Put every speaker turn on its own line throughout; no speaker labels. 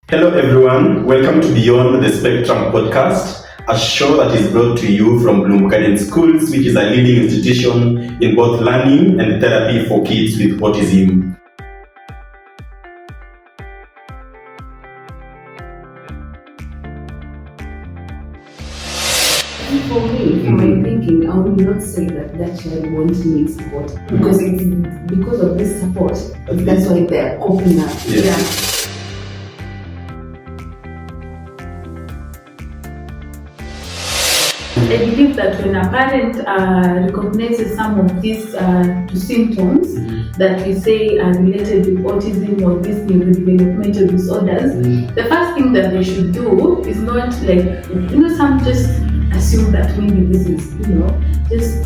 Hello everyone, welcome to Beyond the Spectrum podcast, a show that is brought to you from Bloomgarden Schools, which is a leading institution in both learning and therapy for kids with autism.
For me, for my thinking, I would not say that child won't need support because it's because of this support. That's why they're coping up.
Yes.
Yeah.
I believe that when a parent recognizes some of these symptoms that we say are related with autism or these neurodevelopmental disorders, the first thing that they should do is not some just assume that maybe this is, just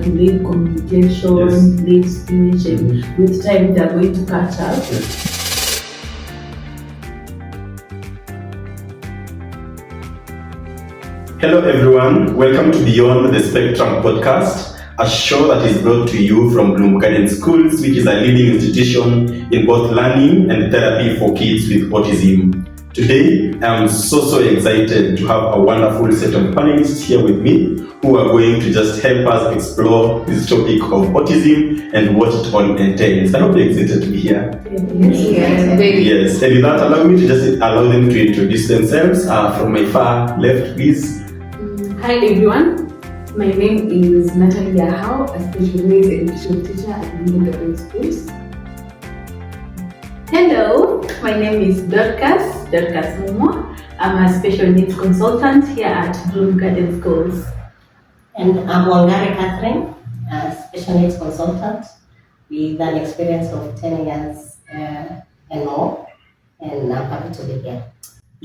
delayed communication, delayed speech, and with time they're going to catch up.
Hello everyone, welcome to Beyond the Spectrum podcast, a show that is brought to you from Bloomgarden Schools, which is a leading institution in both learning and therapy for kids with autism. Today, I am so excited to have a wonderful set of panelists here with me who are going to just help us explore this topic of autism and what it all entails. I hope you're excited to be here. Yes, and with that, allow me to just allow them to introduce themselves. From my far left, please.
Hi everyone, my name is Natalie Yahao, a special needs education teacher at Bloomgarden Schools.
Hello, my name is Dorcas Momo. I'm a special needs consultant here at Bloomgarden Schools.
And I'm Wangari Catherine, a special needs consultant with an experience of 10 years and more, and I'm happy to be here.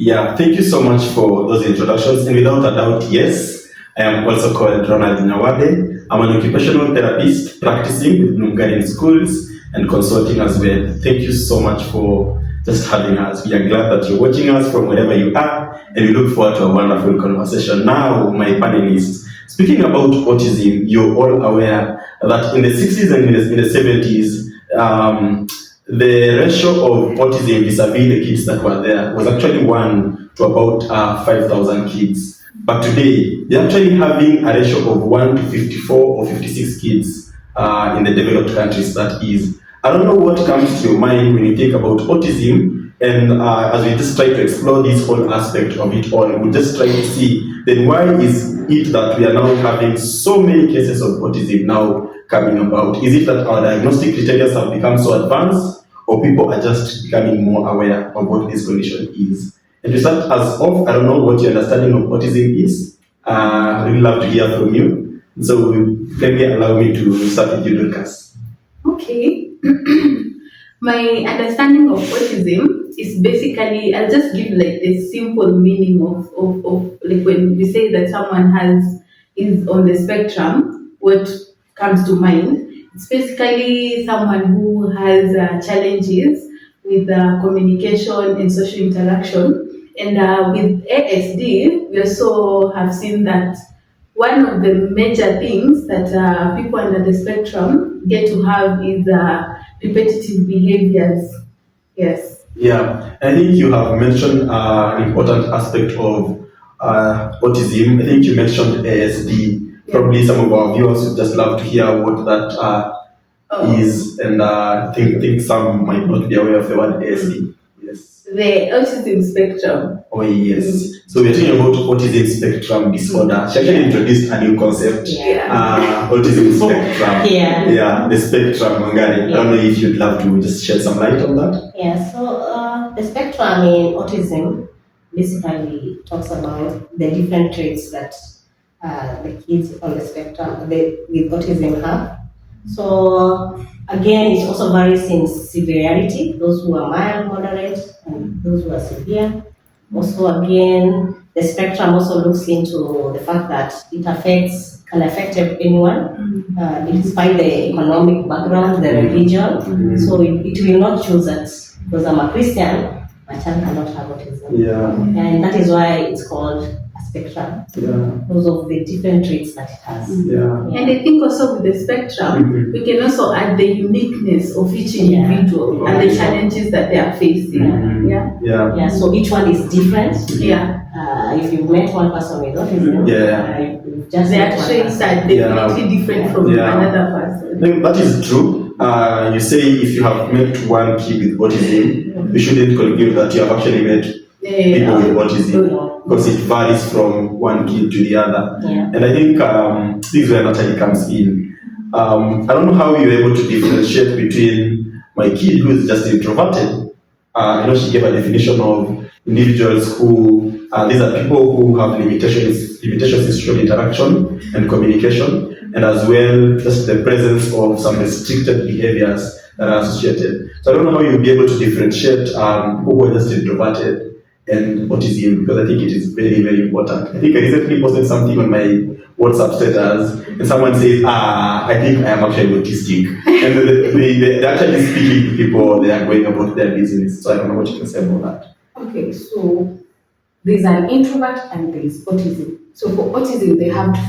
Yeah, thank you so much for those introductions. And without a doubt, yes, I am also called Ronald Nyawade. I'm an occupational therapist practicing with Bloomgarden Schools and consulting as well. Thank you so much for just having us. We are glad that you're watching us from wherever you are, and we look forward to a wonderful conversation. Now, my panelists, speaking about autism, you're all aware that in the 60s and in the 70s, the ratio of autism vis-a-vis the kids that were there was actually 1 to about 5,000 kids. But today, they're actually having a ratio of 1 to 54 or 56 kids in the developed countries, that is. I don't know what comes to your mind when you think about autism, and as we just try to explore this whole aspect of it all, we'll just try to see then why is it that we are now having so many cases of autism now coming about? Is it that our diagnostic criteria have become so advanced, or people are just becoming more aware of what this condition is? And to start us off, I don't know what your understanding of autism is. I'd really love to hear from you. So maybe allow me to start with you, Lucas.
Okay. My understanding of autism is basically, I'll just give the simple meaning of when we say that someone is on the spectrum, what comes to mind? It's basically someone who has challenges with communication and social interaction. And with ASD, we also have seen that one of the major things that people under the spectrum get to have is repetitive behaviors. Yes.
Yeah, I think you have mentioned an important aspect of autism. I think you mentioned ASD. Yeah. Probably some of our viewers would just love to hear what that is, and I think some might not be aware of the word ASD. Yes.
The autism spectrum.
Oh yes. So we're talking about autism spectrum disorder. She actually introduced a new concept.
Yeah.
Autism spectrum.
Yeah,
the spectrum, Wangari. I don't know if you'd love to just shed some light on that.
Yeah, so the spectrum in autism basically talks about the different traits that the kids on the spectrum with autism have. So again, it also varies in severity, those who are mild, moderate, and those who are severe. Also, again, the spectrum also looks into the fact that it can affect anyone, despite the economic background, the religion. So it will not choose that because I'm a Christian, my child cannot have autism.
Yeah.
And that is why it's called spectrum
Yeah.
because of the different traits that it has.
Yeah.
And I think also with the spectrum, we can also add the uniqueness of each individual and the challenges that they are facing. Yeah.
Yeah, so each one is different.
Yeah.
If you've met one person with autism, you've just
Their
met one
traits
person.
are definitely different from another person.
I think that is true. You say if you have met one kid with autism, you shouldn't conclude that you have actually met people with autism, because it varies from one kid to the other.
Yeah.
And I think this is where Natalie comes in. I don't know how you're able to differentiate between my kid who is just introverted. She gave a definition of individuals who, these are people who have limitations in social interaction and communication, and as well just the presence of some restricted behaviors that are associated. So I don't know how you'll be able to differentiate who are just introverted and autism, because I think it is very, very important. I think I recently posted something on my WhatsApp status, and someone says, I think I am actually autistic. And they're actually speaking to people, they are going about their business. So I don't know what you can say about that.
Okay, so there's an introvert and there's autism. So for autism, they have to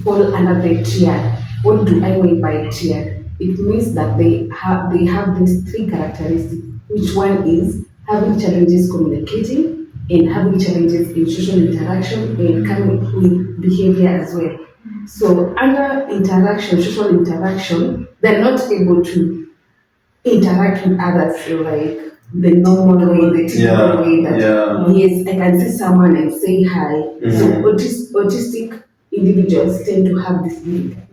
fall under the triad. What do I mean by triad? It means that they have these three characteristics, which one is having challenges communicating and having challenges in social interaction and coming with behavior as well. So under social interaction, they're not able to interact with others like the normal way, the typical way that yes, I can see someone and say hi. So autistic individuals tend to have these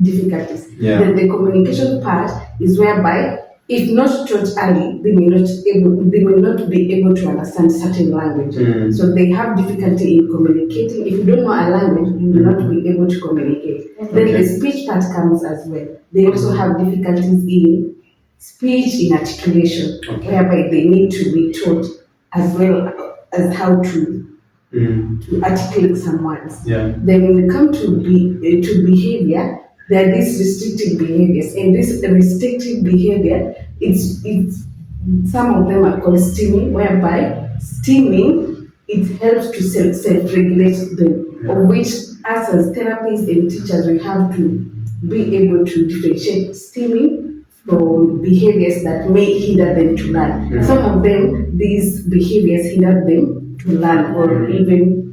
difficulties. Then the communication part is whereby, if not taught early, they may not be able to understand certain language. So they have difficulty in communicating. If you don't know a language, you will not be able to communicate. Then the speech part comes as well. They also have difficulties in speech, in articulation, whereby they need to be taught as well as how to articulate some words. Then when we come to behavior, there are these restrictive behaviors, and this restrictive behavior, it's some of them are called stimming, whereby stimming, it helps to self-regulate them, of which us as therapists and teachers, we have to be able to differentiate stimming from behaviors that may hinder them to learn. Some of them, these behaviors hinder them to learn or even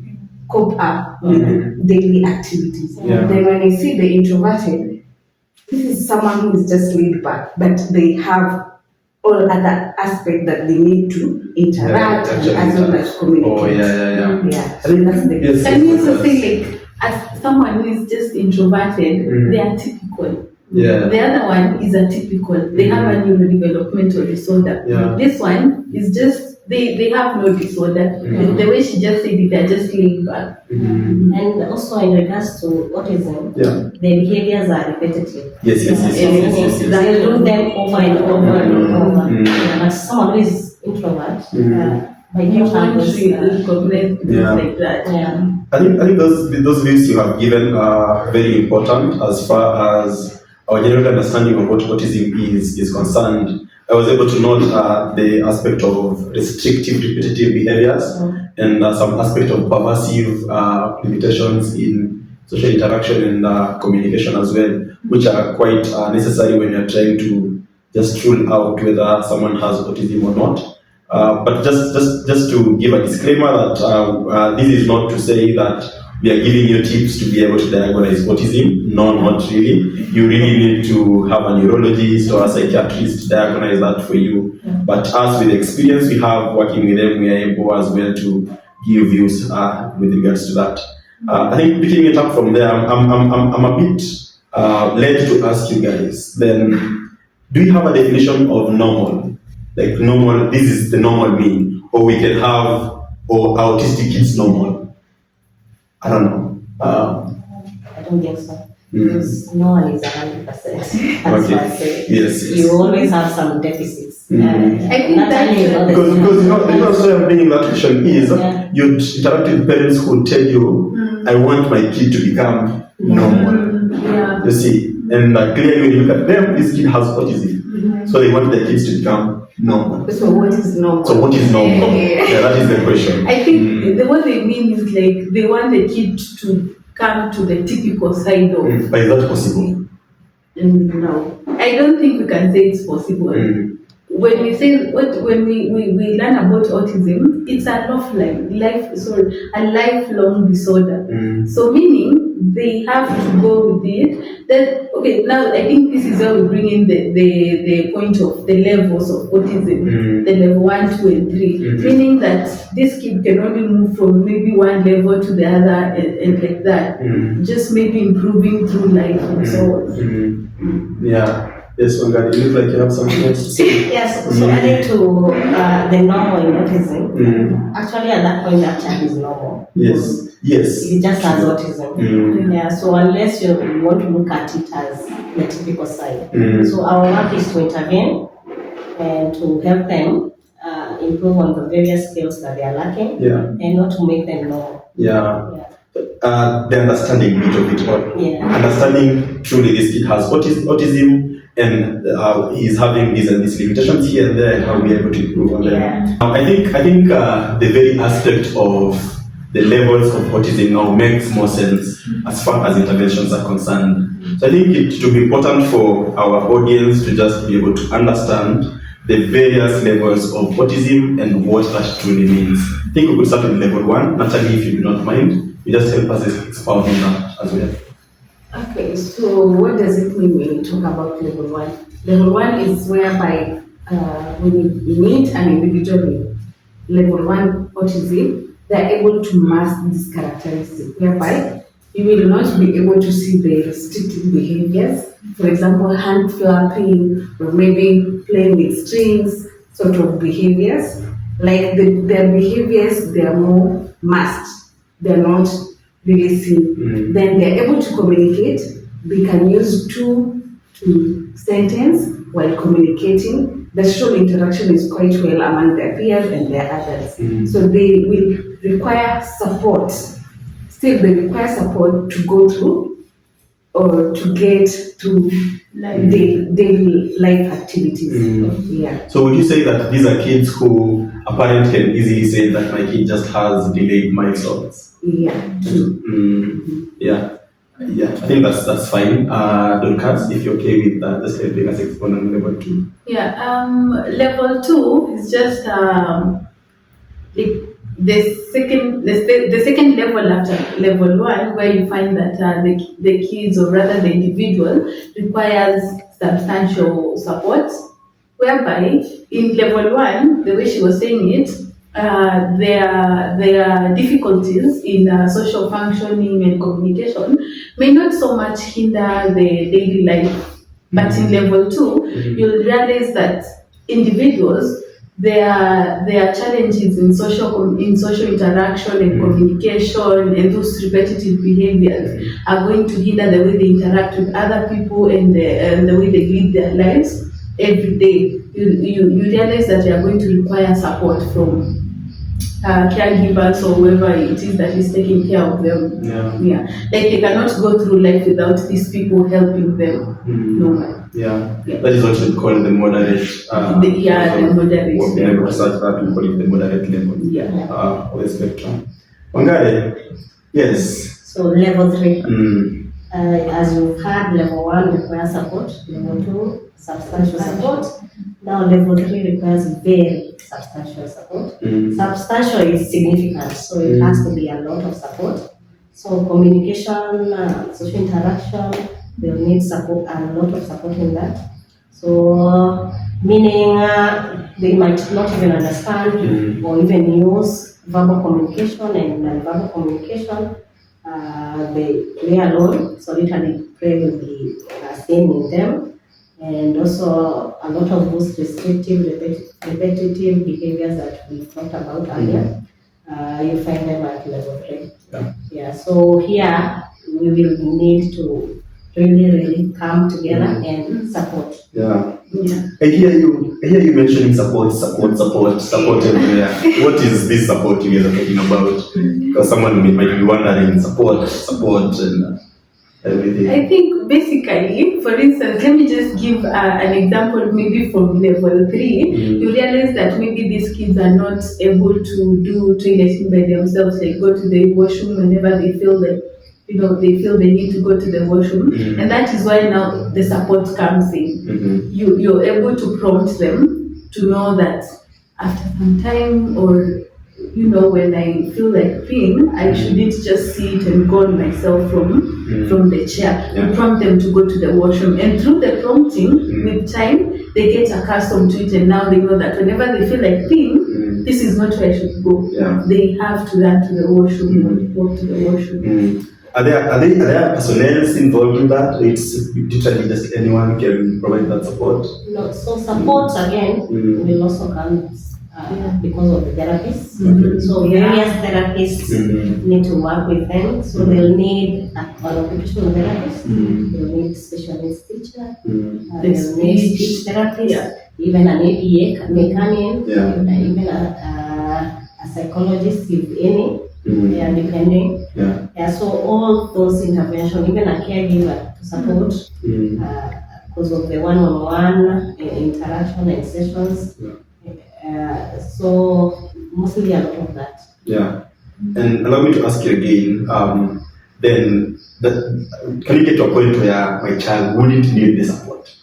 cope up with daily activities. Then when I see the introverted, this is someone who is just laid back, but they have all other aspects that they need to interact and as well as communicate. So that's the
Can you also say, like, as someone who is just introverted, they are typical. The other one is atypical. They have a neurodevelopmental disorder. This one is just they have no disorder. The way she just said it, they're just laid back.
And also in regards to autism, the behaviors are repetitive.
Yes.
They do them over and over and over. But someone who is introvert, by
You
not
want
have
to
those,
recognize things like that.
I think those views you have given are very important as far as our general understanding of what autism is concerned. I was able to note the aspect of restrictive repetitive behaviors and some aspect of pervasive limitations in social interaction and communication as well, which are quite necessary when you're trying to just rule out whether someone has autism or not. But just to give a disclaimer that this is not to say that we are giving you tips to be able to diagnose autism. No, not really. You really need to have a neurologist or a psychiatrist to diagnose that for you. But us, with the experience we have working with them, we are able as well to give views with regards to that. I think picking it up from there, I'm a bit led to ask you guys, then, do you have a definition of normal? Like normal, this is the normal mean, or we can have, or autistic kids normal? I don't know.
I don't think so. Because no one is 100%. That's what I say.
Yes.
You always have some deficits.
I think
because so I'm bringing that question is you interact with parents who tell you, I want my kid to become normal. You see, and clearly when you look at them, this kid has autism, so they want their kids to become normal.
So what is normal?
Yeah, that is the question.
I think what they mean is like they want the kid to come to the typical side of.
But is that possible?
No, I don't think we can say it's possible. When we say when we learn about autism, it's a lifelong disorder. So meaning they have to go with it. Then okay, now I think this is where we bring in the point of the levels of autism, the level 1, 2, and 3, meaning that this kid can only move from maybe one level to the other and like that, just maybe improving through life and so on.
Yeah. Yes, Wangari, you look like you have something else to say.
Yes, so adding to the normal in autism, actually at that point that child is normal.
Yes.
He just has autism. Yeah, so unless you want to look at it as the typical side. So our work is to intervene and to help them improve on the various skills that they are lacking and not to make them normal.
The understanding bit of it all. Understanding truly this kid has autism and he's having these and these limitations here and there, and how we are able to improve on them. I think the very aspect of the levels of autism now makes more sense as far as interventions are concerned. So I think it would be important for our audience to just be able to understand the various levels of autism and what that truly means. I think we could start with level 1. Natalie, if you do not mind, you just help us expound on that as well.
Okay, so what does it mean when you talk about level 1? Level 1 is whereby when you meet an individual with level 1 autism, they're able to mask this characteristic, whereby you will not be able to see the restrictive behaviors, for example, hand flapping, or maybe playing with strings, sort of behaviors. Like their behaviors, they are more masked, they're not really seen. Then they're able to communicate. They can use two to sentence while communicating. The social interaction is quite well among their peers and their adults. So they will require support. Still, they require support to go through or to get to daily life activities.
So would you say that these are kids who a parent can easily say that my kid just has delayed milestones? I think that's fine. Dorcas, if you're okay with that, just helping us explain on level 2.
Level 2 is just the second level after level 1, where you find that the kids, or rather the individual, requires substantial support, whereby in level 1, the way she was saying it, their difficulties in social functioning and communication may not so much hinder the daily life, but in level 2, you'll realize that individuals, their challenges in social interaction and communication and those repetitive behaviors are going to hinder the way they interact with other people and the way they lead their lives every day. You realize that they are going to require support from caregivers or whoever it is that is taking care of them. Like they cannot go through life without these people helping them.
That is what we call the moderate.
The moderate.
What we have researched that we call it the moderate level of the spectrum. Wangari, yes.
So level 3. As you've had, level 1 requires support, level 2 substantial support. Now level 3 requires very substantial support. Substantial is significant, so it has to be a lot of support. So communication, social interaction, they'll need support, a lot of support in that. So meaning they might not even understand or even use verbal communication and non-verbal communication. They play alone, solitary play will be seen in them. And also a lot of those restrictive, repetitive behaviors that we talked about earlier, you find them at level 3. So here we will need to really come together and support.
I hear you mentioning support everywhere. What is this support you guys are talking about? Because someone might be wondering, support, and everything.
I think basically, for instance, let me just give an example maybe from level 3. You realize that maybe these kids are not able to do toileting by themselves, like go to the washroom whenever they feel like, they feel they need to go to the washroom. And that is why now the support comes in. You're able to prompt them to know that after some time, or when I feel like peeing, I shouldn't just sit and go on myself from the chair. You prompt them to go to the washroom, and through the prompting, with time, they get accustomed to it, and now they know that whenever they feel like peeing, this is not where I should go. They have to run to the washroom or walk to the washroom.
Are there personnel involved in that? It's literally just anyone can provide that support?
No, so support again will also come because of the therapists. So various therapists need to work with them. So they'll need an occupational therapist, they'll need special needs teacher, they'll need speech therapist, even an ABA may come in, even a psychologist if any. Depending. So all those interventions, even a caregiver to support because of the one-on-one interaction and sessions. So mostly a lot of that.
And allow me to ask you again. Then, can you get to a point where my child wouldn't need the support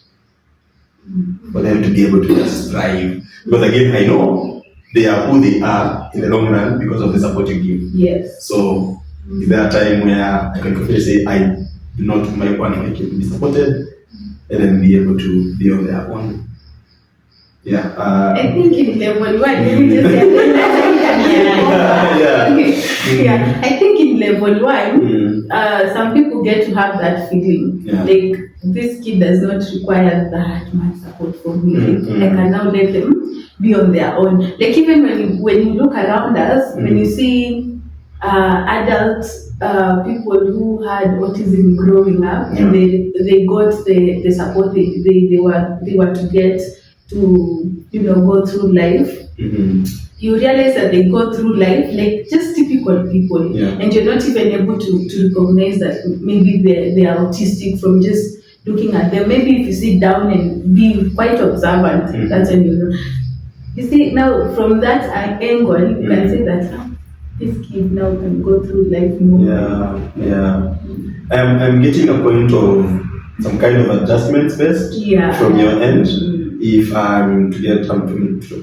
for them to be able to just thrive? Because again, I know they are who they are in the long run because of the support you give.
Yes.
So, is there a time where I can confidently say I do not want my kid to be supported and then be able to be on their own?
I think in level 1, let me just say I think in level 1, some people get to have that feeling. Like, this kid does not require that much support from me. I can now let them be on their own. Like, even when you look around us, when you see adult people who had autism growing up, and they got the support they were to get to go through life. You realize that they go through life like just typical people, and you're not even able to recognize that maybe they are autistic from just looking at them. Maybe if you sit down and be quite observant, that's when you know. You see, now from that angle, you can say that this kid now can go through life more.
I'm getting a point of some kind of adjustment first from your end. If I'm to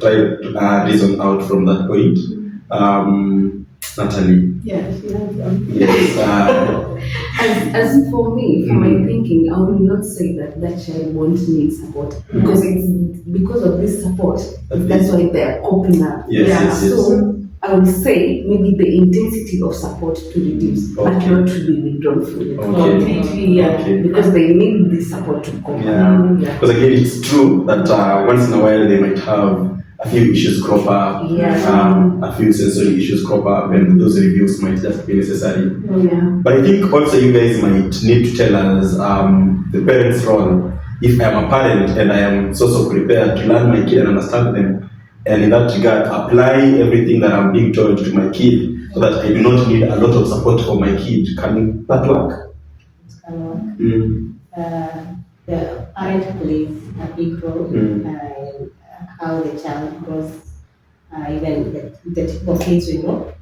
try to reason out from that point. Natalie.
Yes.
Yes.
As for me, for my thinking, I will not say that child won't need support because it's because of this support. That's why they're coping up. So I would say maybe the intensity of support to reduce, but not to be withdrawn fully. Completely, because they need this support to cope.
Because again, it's true that once in a while they might have a few issues crop up, a few sensory issues crop up, and those reviews might just be necessary. But I think also you guys might need to tell us the parents' role. If I am a parent and I am so prepared to learn my kid and understand them, and in that regard apply everything that I'm being told to my kid, so that I do not need a lot of support for my kid, can that work?
It can work. The parent plays a big role in how the child grows, even the typical kids we know.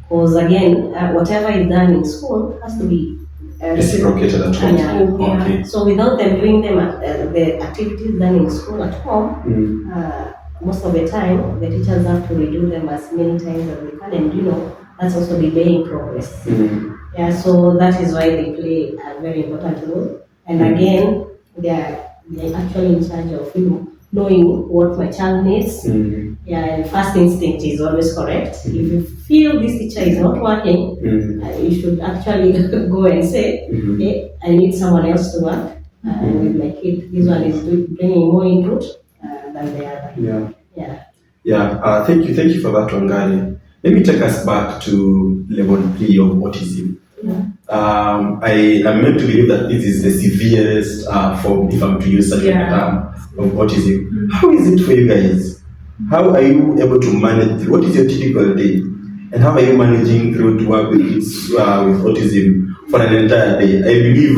Because again, whatever is done in school has to be
reciprocated at home.
So without them doing the activities done in school at home, most of the time the teachers have to redo them as many times as they can, and that's also delaying progress. So that is why they play a very important role. And again, they're actually in charge of knowing what my child needs. And first instinct is always correct. If you feel this teacher is not working, you should actually go and say, hey, I need someone else to work with my kid. This one is bringing more input than the other.
Thank you for that, Wangari. Let me take us back to level 3 of autism. I am meant to believe that this is the severest form, if I'm to use such a term, of autism. How is it for you guys? How are you able to manage? What is your typical day? And how are you managing through to work with kids with autism for an entire day. I believe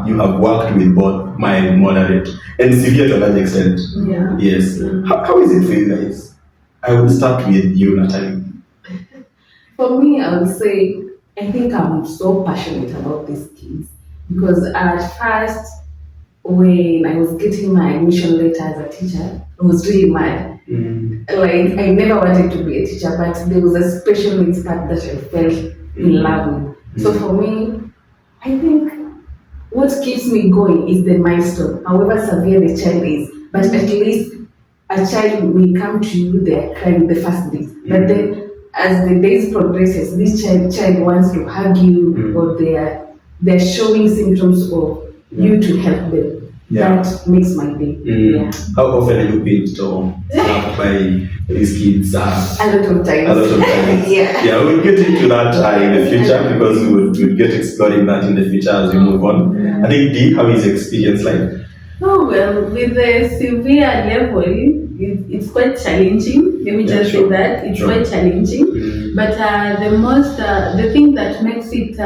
you have worked with both mild, moderate, and severe to a large extent.
Yeah.
Yes. How is it for you guys? I will start with you, Natalie.
For me, I would say I think I'm so passionate about these kids because at first, when I was getting my admission letter as a teacher, I was really mad. Like I never wanted to be a teacher, but there was a special needs part that I fell in love with. So for me, I think what keeps me going is the milestone, however severe the child is. But at least a child will come to you, they're crying the first days. But then as the days progresses, this child wants to hug you or they're showing symptoms of you to help them.
Yeah.
That makes my day. Yeah.
How often are you picked or slapped by these kids?
A lot of times.
A lot of times.
Yeah.
We'll get into that in the future because we'll get exploring that in the future as we move on. I think Dee, how is your experience like?
Oh, well, with the severe level, it's quite challenging. Let me just say that. It's quite challenging. But the thing that makes it,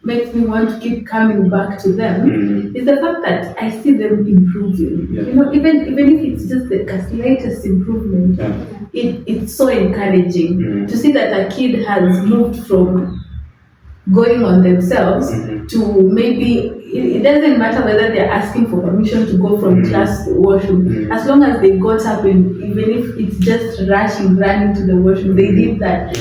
makes me want to keep coming back to them is the fact that I see them improving.
Yeah.
You know, even if it's just the slightest improvement, it's so encouraging to see that a kid has moved from going on themselves to maybe it doesn't matter whether they're asking for permission to go from class to washroom, as long as they got up and even if it's just running to the washroom, they did that.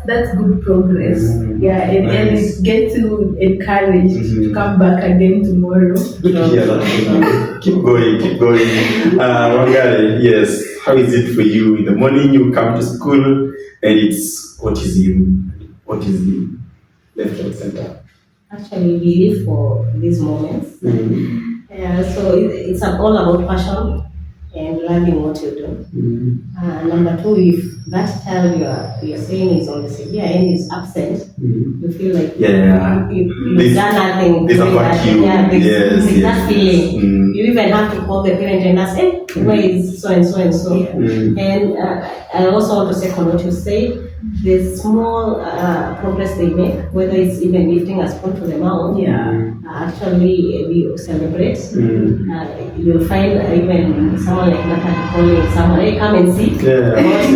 That's good progress. And it gets you encouraged to come back again tomorrow.
Keep going. Wangari, yes. How is it for you? In the morning you come to school and it's autism, left and center.
Actually, we live for these moments. So it's all about passion and loving what you do. Number two, if that child you're saying is on the severe end is absent, you feel like you've done nothing.
There's a vacuum.
There's that feeling. You even have to call the parent and ask, hey, where is so and so and so? And I also want to second what you say. The small progress they make, whether it's even lifting a spoon to the mouth, actually we celebrate. You'll find even someone like Natalie calling someone, hey, come and sit, not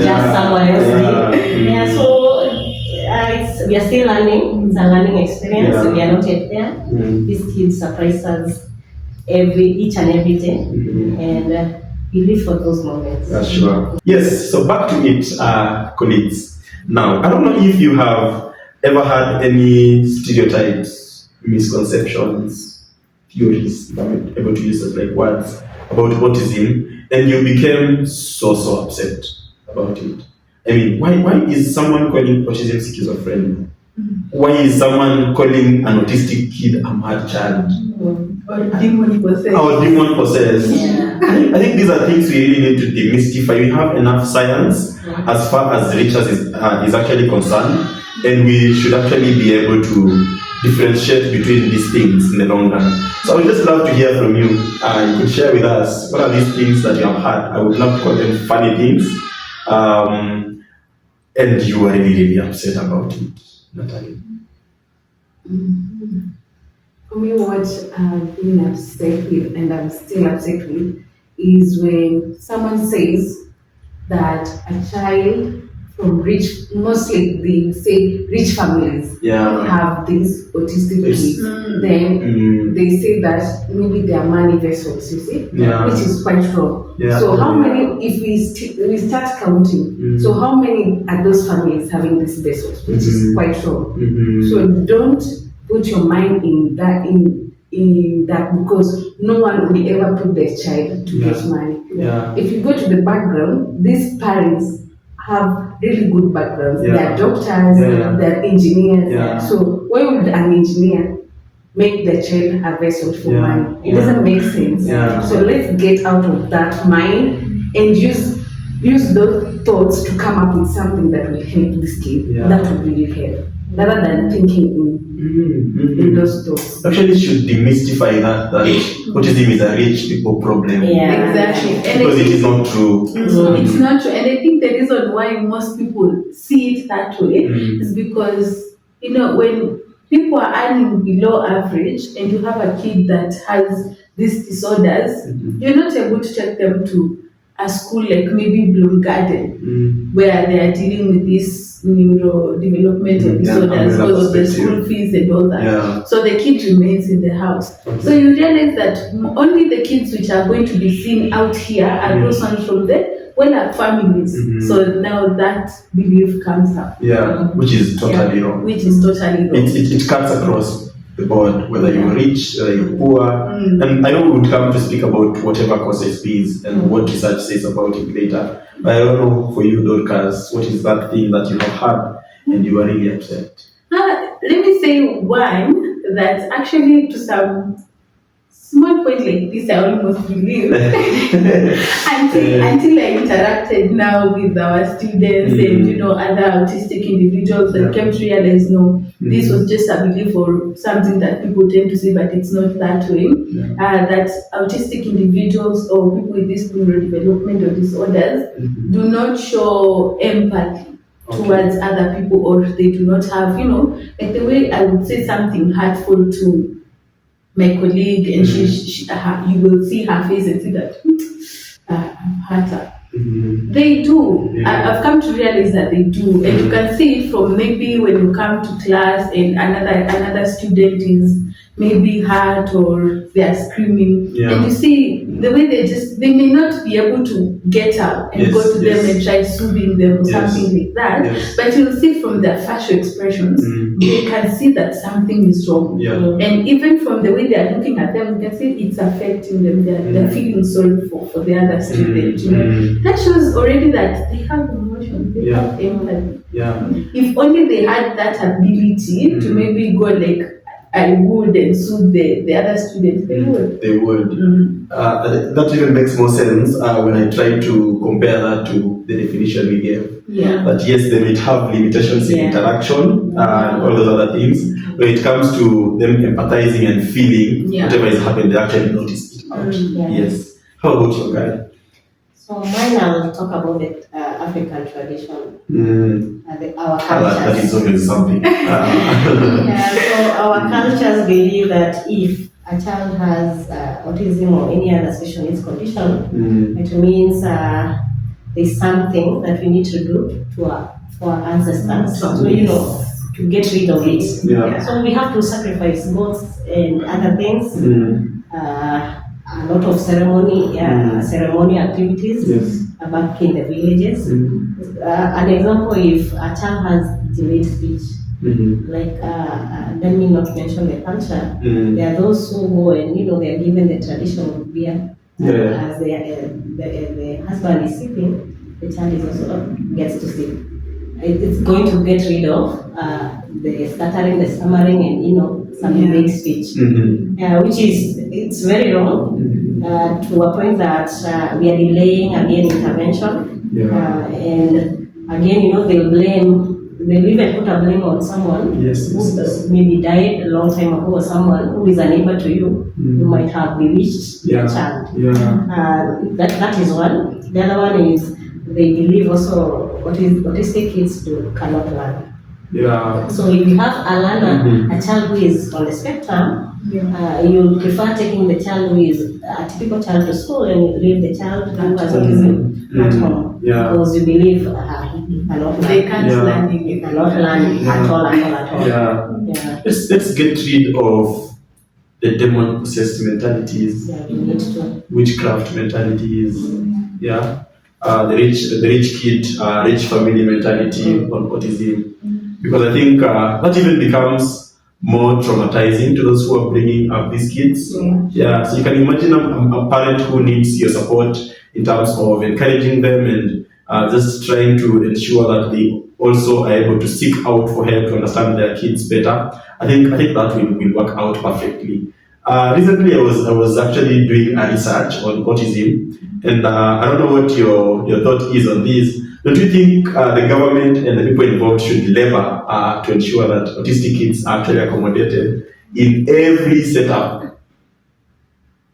just someone else. So we are still learning. It's a learning experience. We are not yet there. These kids surprise us each and every day, and we live for those moments.
That's sure. Yes. So back to it, colleagues. Now, I don't know if you have ever had any stereotypes, misconceptions, theories, if I'm able to use those like words, about autism, and you became so upset about it. I mean, why is someone calling autism schizophrenia? Why is someone calling an autistic kid a mad child?
Or demon possessed.
I think these are things we really need to demystify. We have enough science as far as research is actually concerned, and we should actually be able to differentiate between these things in the long run. So I would just love to hear from you. You could share with us what are these things that you have had. I would love to call them funny things, and you are really upset about it, Natalie.
For me, what I've been upset with, and I'm still upset with, is when someone says that a child from mostly they say rich families have these autistic kids. Then they say that maybe they are money vessels, you see, which is quite wrong. So how many, if we start counting, so how many are those families having these vessels, which is quite wrong. So don't put your mind in that because no one will ever put their child to get money. If you go to the background, these parents have really good backgrounds. They are doctors, they are engineers. So why would an engineer make the child a vessel for money? It doesn't make sense. So let's get out of that mind and use those thoughts to come up with something that will help this kid. That would really help, rather than thinking in those thoughts.
Actually, should demystify that autism is a rich people problem.
Exactly.
Because it is not true.
It's not true. And I think the reason why most people see it that way is because, when people are earning below average and you have a kid that has these disorders, you're not able to take them to a school like maybe Bloom Garden, where they are dealing with these neurodevelopmental disorders because of the school fees and all that.
Yeah.
So the kid remains in the house.
Okay.
So you realize that only the kids which are going to be seen out here are those ones from the well-off families. So now that belief comes up.
Yeah, which is totally wrong.
Which is totally wrong.
It cuts across the board, whether you're rich, whether you're poor. And I know we would come to speak about whatever causes fees and what research says about it later. But I don't know for you, Dorcas, what is that thing that you have had and you are really upset?
Let me say one that actually to some small point like this I almost believe until I interacted now with our students and other autistic individuals and came to realize no, this was just a belief or something that people tend to say, but it's not that way. That autistic individuals or people with these neurodevelopmental disorders do not show empathy towards other people, or they do not have, like the way I would say something hurtful to my colleague, and you will see her face and see that I've hurt her. They do. I've come to realize that they do, and you can see it from maybe when you come to class and another student is maybe hurt or they are screaming, and you see the way they may not be able to get up and go to them and try soothing them or something like that, but you'll see from their facial expressions, they can see that something is wrong. And even from the way they are looking at them, you can see it's affecting them. They're feeling sorry for the other student. That shows already that they have emotions, they have empathy. If only they had that ability to maybe go like I would and soothe the other students, they would.
They would. That even makes more sense when I try to compare that to the definition we gave. But yes, they might have limitations in interaction and all those other things. When it comes to them empathizing and feeling whatever is happening, they actually notice it out. Yes. How about your guy?
So mine, I will talk about the African tradition, our cultures.
That is always something.
So our cultures believe that if a child has autism or any other special needs condition, it means there's something that we need to do for our ancestors to get rid of it. So we have to sacrifice goats and other things. A lot of ceremony activities back in the villages. An example, if a child has delayed speech, like let me not mention the culture, there are those who go and they are given the traditional beer as the husband is sipping, the child is also gets to sip. It's going to get rid of the stuttering, the stammering, and some delayed speech, which is it's very wrong to a point that we are delaying again intervention, and again they'll even put a blame on someone who maybe died a long time ago, or someone who is a neighbor to you who might have bewitched the child. That is one. The other one is they believe also autistic kids cannot learn. So if you have a learner, a child who is on the spectrum, you prefer taking the child who is a typical child to school and you leave the child who has autism at home, because you believe he cannot learn.
They can't learn.
He cannot learn at all.
Let's get rid of the demon possessed mentalities,
we need to.
witchcraft mentalities, the rich kid, rich family mentality on autism, because I think that even becomes more traumatizing to those who are bringing up these kids. So you can imagine a parent who needs your support in terms of encouraging them and just trying to ensure that they also are able to seek out for help to understand their kids better. I think that will work out perfectly. Recently, I was actually doing a research on autism, and I don't know what your thought is on this. Don't you think the government and the people involved should labor to ensure that autistic kids are actually accommodated in every setup?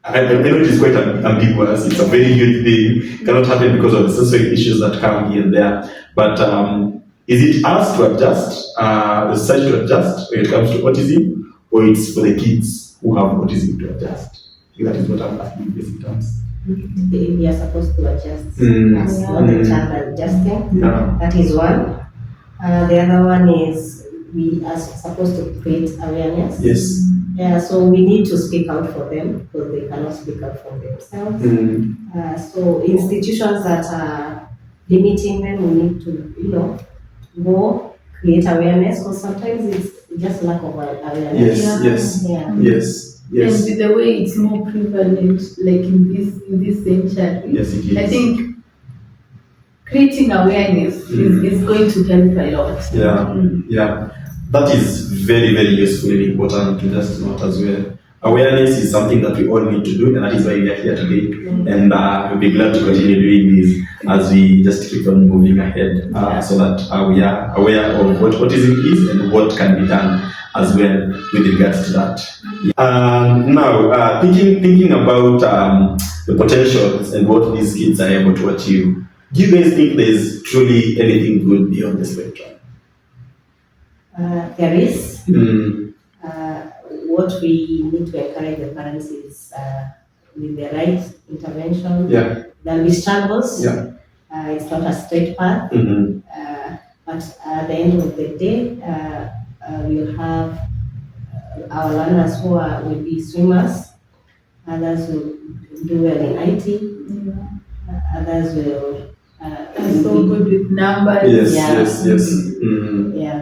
I know it is quite ambiguous. It's a very huge thing. It cannot happen because of the sensory issues that come here and there. But Is it us to adjust, the society to adjust when it comes to autism, or it's for the kids who have autism to adjust? I think that is what I'm asking in basic terms.
We are supposed to adjust.
Yeah.
Not the child adjusting.
Yeah.
That is one. The other one is we are supposed to create awareness.
Yes.
Yeah, so we need to speak out for them because they cannot speak out for themselves. So institutions that are limiting them, we need to, go create awareness, because sometimes it's just lack of awareness.
Yes.
Yeah.
Yes.
And with the way it's more prevalent, like in this century,
Yes, it is.
I think creating awareness is going to help a lot.
Yeah. That is very, very useful and important to just note as well. Awareness is something that we all need to do, and that is why we are here today. And we'll be glad to continue doing this as we just keep on moving ahead, so that we are aware of what autism is and what can be done as well with regards to that. Now, thinking about the potentials and what these kids are able to achieve, do you guys think there's truly anything good beyond the spectrum?
There is. What we need to encourage the parents is with the right intervention.
Yeah.
There will be struggles.
Yeah.
It's not a straight path. But at the end of the day, we'll have our learners who will be swimmers. Others will do well in IT. Others will.
So good with numbers.
Yes.
Yeah.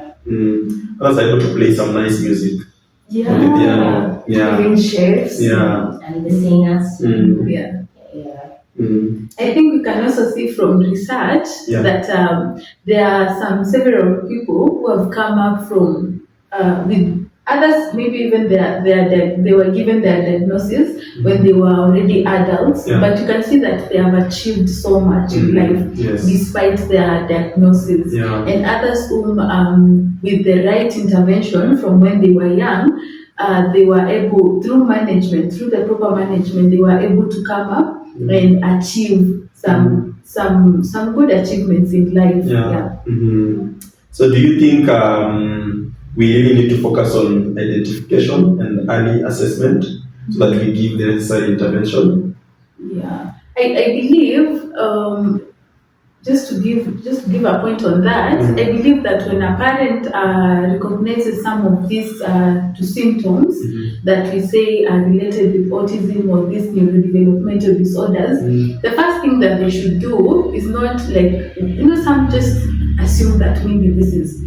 Others are able to play some nice music.
Yeah.
On the piano. Yeah.
Even chefs.
Yeah.
And the singers.
Yeah.
Yeah.
I think we can also see from research that there are several people who have come up from with others, maybe even they were given their diagnosis when they were already adults, but you can see that they have achieved so much in life despite their diagnosis. And others whom with the right intervention from when they were young, they were able, through the proper management, they were able to come up and achieve some good achievements in life.
So do you think we really need to focus on identification and early assessment so that we give the necessary intervention?
Yeah, I believe just to give a point on that, I believe that when a parent recognizes some of these symptoms that we say are related with autism or these neurodevelopmental disorders, the first thing that they should do is not some just assume that maybe this is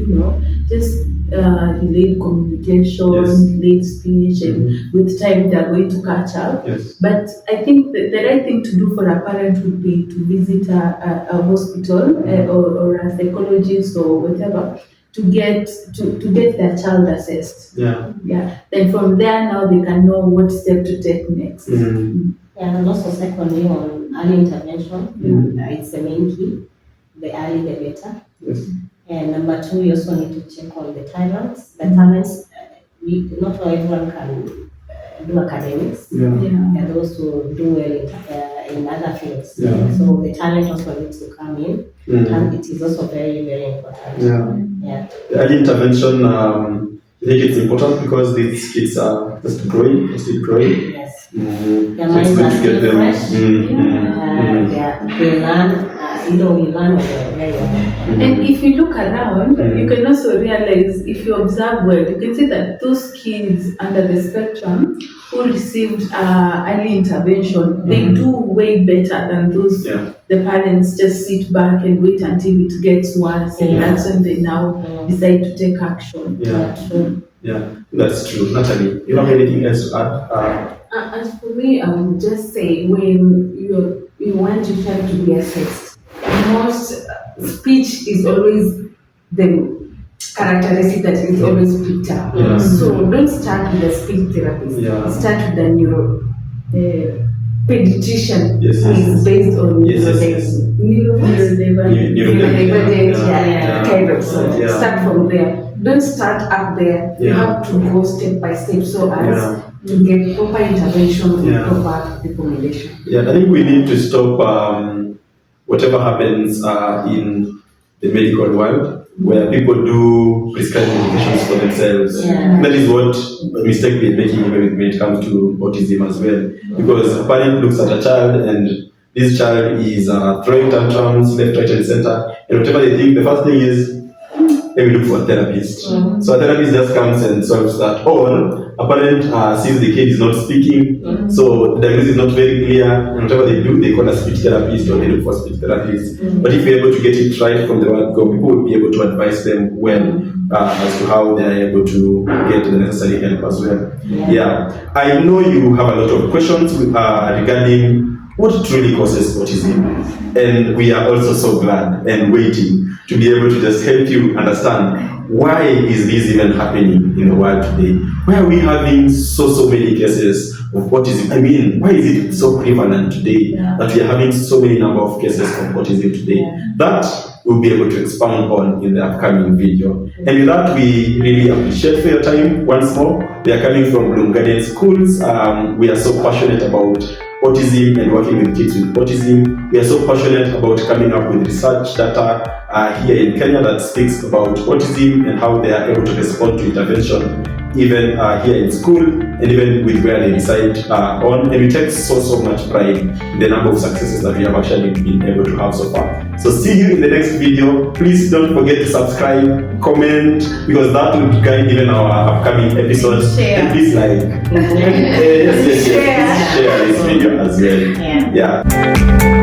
just delayed communication, delayed speech, and with time they're going to catch up. But I think the right thing to do for a parent would be to visit a hospital or a psychologist or whatever to get their child assessed. Then from there now they can know what step to take next.
And also secondly on early intervention, it's the main key. The early the better. And number two, we also need to check on the talents. The talents, not everyone can do academics, and also do well in other fields. So the talent also needs to come in, and it is also very, very important.
The early intervention, I think it's important because these kids are still growing.
Yes. Their
So
minds
it's good
are
to get
still
them.
fresh. They learn. We learn when they're very young.
And if you look around, you can also realize, if you observe well, you can see that those kids under the spectrum who received early intervention, they do way better than those. The parents just sit back and wait until it gets worse, and that's when they now decide to take action.
That's true. Natalie, you have anything else to add?
As for me, I would just say when you want your child to be assessed, most speech is always the characteristic that is always picked up. So don't start with the speech therapist. Start with the neuro pediatrician. Is based on neurodivergent kind of. So start from there. Don't start up there. You have to go step by step so as to get proper intervention and proper recommendation.
I think we need to stop whatever happens in the medical world. where people do prescribe medications for themselves.
Yeah.
That is what mistake we're making even when it comes to autism as well. Because a parent looks at a child and this child is throwing tantrums left, right, and center, and whatever they think, the first thing is let me look for a therapist.
Mm-hmm.
So a therapist just comes and solves that. Or a parent sees the kid is not speaking, so the diagnosis is not very clear, and whatever they do, they call a speech therapist or they look for a speech therapist. But if you're able to get it right from the word go, people will be able to advise them well as to how they are able to get the necessary help as well. Yeah. I know you have a lot of questions regarding what truly causes autism, and we are also so glad and waiting to be able to just help you understand why is this even happening in the world today? Why are we having so many cases of autism? I mean, why is it so prevalent today that we are having so many number of cases of autism today? That we'll be able to expound on in the upcoming video. And with that, we really appreciate for your time once more. We are coming from Bloom Garden Schools. We are so passionate about autism and working with kids with autism. We are so passionate about coming up with research data here in Kenya that speaks about autism and how they are able to respond to intervention even here in school and even with where they reside on. And we take so much pride in the number of successes that we have actually been able to have so far. So see you in the next video. Please don't forget to subscribe, comment, because that will guide even our upcoming episodes.
Share.
And please like. Yes. Please share this video as well. Yeah.